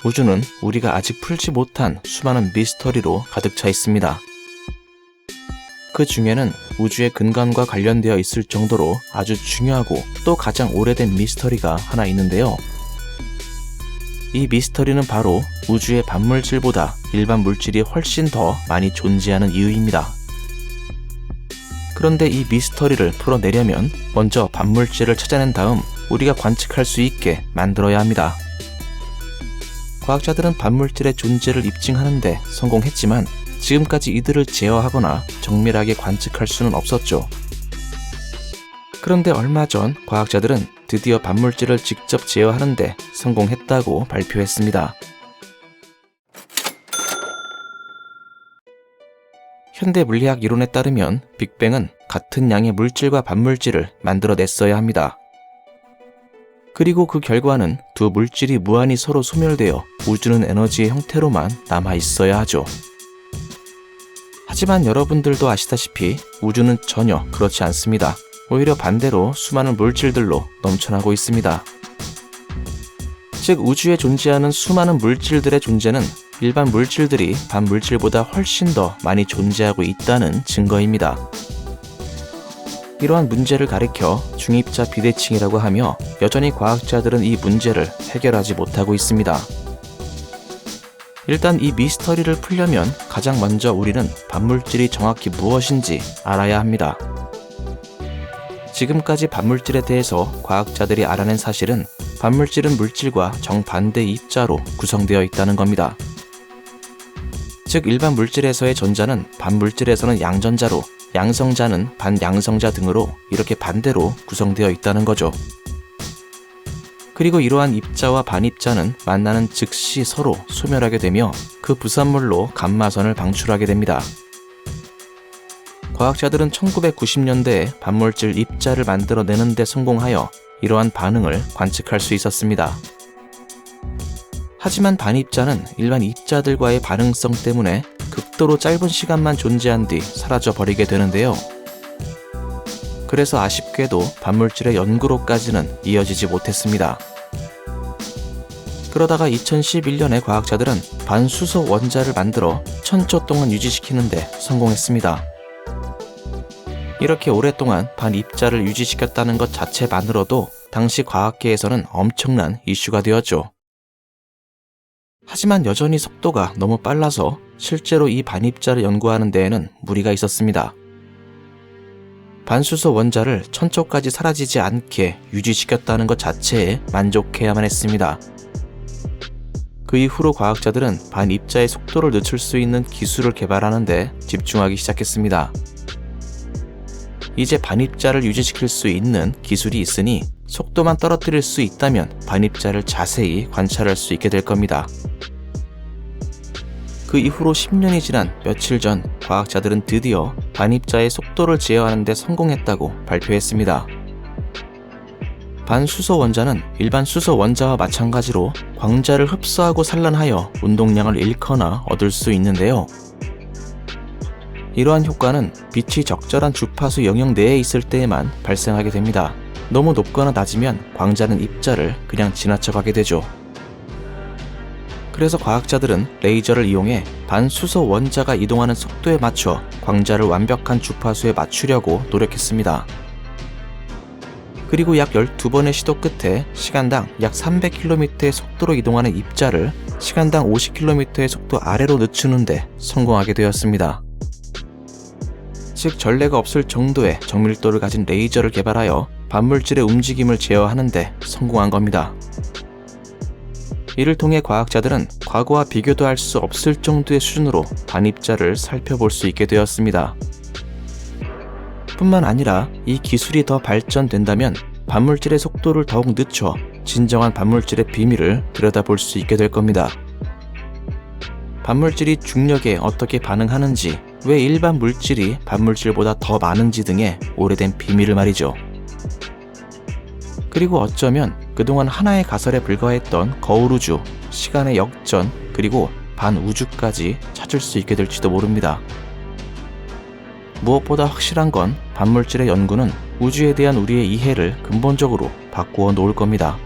우주는 우리가 아직 풀지 못한 수많은 미스터리로 가득 차 있습니다. 그 중에는 우주의 근간과 관련되어 있을 정도로 아주 중요하고 또 가장 오래된 미스터리가 하나 있는데요. 이 미스터리는 바로 우주의 반물질보다 일반 물질이 훨씬 더 많이 존재하는 이유입니다. 그런데 이 미스터리를 풀어내려면 먼저 반물질을 찾아낸 다음 우리가 관측할 수 있게 만들어야 합니다. 과학자들은 반물질의 존재를 입증하는데 성공했지만 지금까지 이들을 제어하거나 정밀하게 관측할 수는 없었죠. 그런데 얼마 전 과학자들은 드디어 반물질을 직접 제어하는데 성공했다고 발표했습니다. 현대 물리학 이론에 따르면 빅뱅은 같은 양의 물질과 반물질을 만들어냈어야 합니다. 그리고 그 결과는 두 물질이 무한히 서로 소멸되어 우주는 에너지의 형태로만 남아있어야 하죠. 하지만 여러분들도 아시다시피 우주는 전혀 그렇지 않습니다. 오히려 반대로 수많은 물질들로 넘쳐나고 있습니다. 즉 우주에 존재하는 수많은 물질들의 존재는 일반 물질들이 반물질보다 훨씬 더 많이 존재하고 있다는 증거입니다. 이러한 문제를 가리켜 중입자 비대칭이라고 하며 여전히 과학자들은 이 문제를 해결하지 못하고 있습니다. 일단 이 미스터리를 풀려면 가장 먼저 우리는 반물질이 정확히 무엇인지 알아야 합니다. 지금까지 반물질에 대해서 과학자들이 알아낸 사실은 반물질은 물질과 정반대 입자로 구성되어 있다는 겁니다. 즉 일반 물질에서의 전자는 반물질에서는 양전자로, 양성자는 반양성자 등으로 이렇게 반대로 구성되어 있다는 거죠. 그리고 이러한 입자와 반입자는 만나는 즉시 서로 소멸하게 되며 그 부산물로 감마선을 방출하게 됩니다. 과학자들은 1990년대에 반물질 입자를 만들어내는 데 성공하여 이러한 반응을 관측할 수 있었습니다. 하지만 반입자는 일반 입자들과의 반응성 때문에 극도로 짧은 시간만 존재한 뒤 사라져버리게 되는데요. 그래서 아쉽게도 반물질의 연구로까지는 이어지지 못했습니다. 그러다가 2011년에 과학자들은 반수소 원자를 만들어 1000초 동안 유지시키는데 성공했습니다. 이렇게 오랫동안 반입자를 유지시켰다는 것 자체만으로도 당시 과학계에서는 엄청난 이슈가 되었죠. 하지만 여전히 속도가 너무 빨라서 실제로 이 반입자를 연구하는 데에는 무리가 있었습니다. 반수소 원자를 1000초까지 사라지지 않게 유지시켰다는 것 자체에 만족해야만 했습니다. 그 이후로 과학자들은 반입자의 속도를 늦출 수 있는 기술을 개발하는 데 집중하기 시작했습니다. 이제 반입자를 유지시킬 수 있는 기술이 있으니 속도만 떨어뜨릴 수 있다면 반입자를 자세히 관찰할 수 있게 될 겁니다. 그 이후로 10년이 지난 며칠 전 과학자들은 드디어 반입자의 속도를 제어하는 데 성공했다고 발표했습니다. 반수소 원자는 일반 수소 원자와 마찬가지로 광자를 흡수하고 산란하여 운동량을 잃거나 얻을 수 있는데요. 이러한 효과는 빛이 적절한 주파수 영역 내에 있을 때에만 발생하게 됩니다. 너무 높거나 낮으면 광자는 입자를 그냥 지나쳐가게 되죠. 그래서 과학자들은 레이저를 이용해 반수소 원자가 이동하는 속도에 맞춰 광자를 완벽한 주파수에 맞추려고 노력했습니다. 그리고 약 12번의 시도 끝에 시간당 약 300km의 속도로 이동하는 입자를 시간당 50km의 속도 아래로 늦추는데 성공하게 되었습니다. 즉 전례가 없을 정도의 정밀도를 가진 레이저를 개발하여 반물질의 움직임을 제어하는 데 성공한 겁니다. 이를 통해 과학자들은 과거와 비교도 할 수 없을 정도의 수준으로 반입자를 살펴볼 수 있게 되었습니다. 뿐만 아니라 이 기술이 더 발전된다면 반물질의 속도를 더욱 늦춰 진정한 반물질의 비밀을 들여다볼 수 있게 될 겁니다. 반물질이 중력에 어떻게 반응하는지, 왜 일반 물질이 반물질보다 더 많은지 등의 오래된 비밀을 말이죠. 그리고 어쩌면 그동안 하나의 가설에 불과했던 거울우주, 시간의 역전, 그리고 반우주까지 찾을 수 있게 될지도 모릅니다. 무엇보다 확실한 건 반물질의 연구는 우주에 대한 우리의 이해를 근본적으로 바꾸어 놓을 겁니다.